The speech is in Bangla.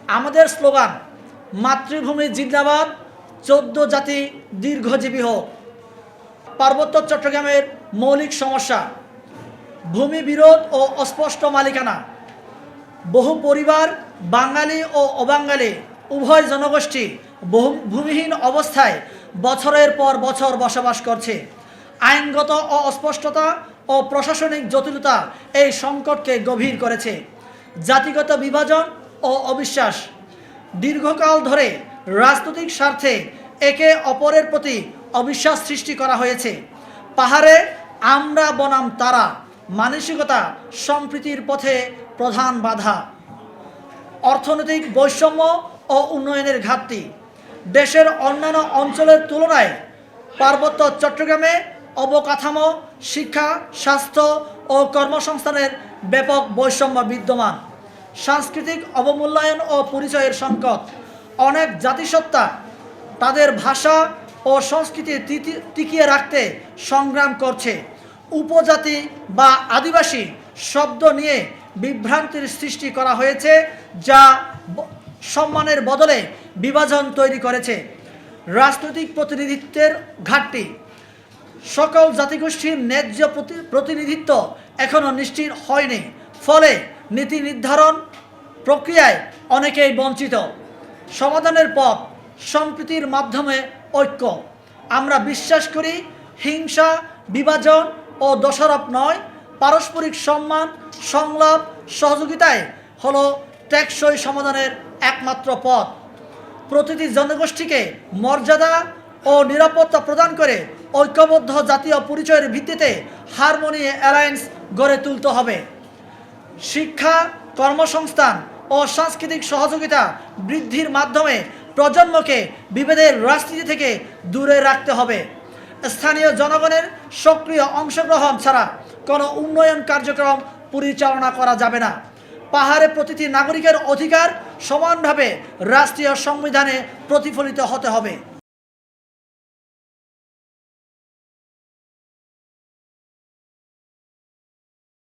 আমাদের স্লোগান মাতৃভূমি জিন্দাবাদ, 14 জাতি দীর্ঘজীবী হোক। পার্বত্য চট্টগ্রামের মৌলিক সমস্যা ভূমি বিরোধ ও অস্পষ্ট মালিকানা। বহু পরিবার বাঙালি ও অবাঙালি উভয় জনগোষ্ঠী ভূমিহীন অবস্থায় বছরের পর বছর বসবাস করছে। আইনগত অস্পষ্টতা ও প্রশাসনিক জটিলতা এই সংকটকে গভীর করেছে। জাতিগত বিভাজন ও অবিশ্বাস দীর্ঘকাল ধরে রাজনৈতিক স্বার্থে একে অপরের প্রতি অবিশ্বাস সৃষ্টি করা হয়েছে। পাহাড়ে আমরা বনাম তারা মানসিকতা সম্প্রীতির পথে প্রধান বাধা। অর্থনৈতিক বৈষম্য ও উন্নয়নের ঘাটতি দেশের অন্যান্য অঞ্চলের তুলনায় পার্বত্য চট্টগ্রামে অবকাঠামো, শিক্ষা, স্বাস্থ্য ও কর্মসংস্থানের ব্যাপক বৈষম্য বিদ্যমান। সাংস্কৃতিক অবমূল্যায়ন ও পরিচয়ের সংকট অনেক জাতিসত্তা তাদের ভাষা ও সংস্কৃতি টিকিয়ে রাখতে সংগ্রাম করছে। উপজাতি বা আদিবাসী শব্দ নিয়ে বিভ্রান্তির সৃষ্টি করা হয়েছে, যা সম্মানের বদলে বিভাজন তৈরি করেছে। রাজনৈতিক প্রতিনিধিত্বের ঘাটতি সকল জাতিগোষ্ঠীর ন্যায্য প্রতিনিধিত্ব এখনও নিশ্চিত হয়নি, ফলে নীতি নির্ধারণ প্রক্রিয়ায় অনেকেই বঞ্চিত। সমাধানের পথ সম্প্রীতির মাধ্যমে ঐক্য। আমরা বিশ্বাস করি হিংসা, বিভাজন ও দোষারোপ নয়, পারস্পরিক সম্মান, সংলাপ, সহযোগিতায় হলো টেকসই সমাধানের একমাত্র পথ। প্রতিটি জনগোষ্ঠীকে মর্যাদা ও নিরাপত্তা প্রদান করে ঐক্যবদ্ধ জাতীয় পরিচয়ের ভিত্তিতে হারমোনি অ্যালায়েন্স গড়ে তুলতে হবে। শিক্ষা, কর্মসংস্থান ও সাংস্কৃতিক সহযোগিতা বৃদ্ধির মাধ্যমে প্রজন্মকে বিভেদের রাজনীতি থেকে দূরে রাখতে হবে। স্থানীয় জনগণের সক্রিয় অংশগ্রহণ ছাড়া কোনো উন্নয়ন কার্যক্রম পরিচালনা করা যাবে না। পাহাড়ে প্রতিটি নাগরিকের অধিকার সমানভাবে রাষ্ট্রীয় সংবিধানে প্রতিফলিত হতে হবে।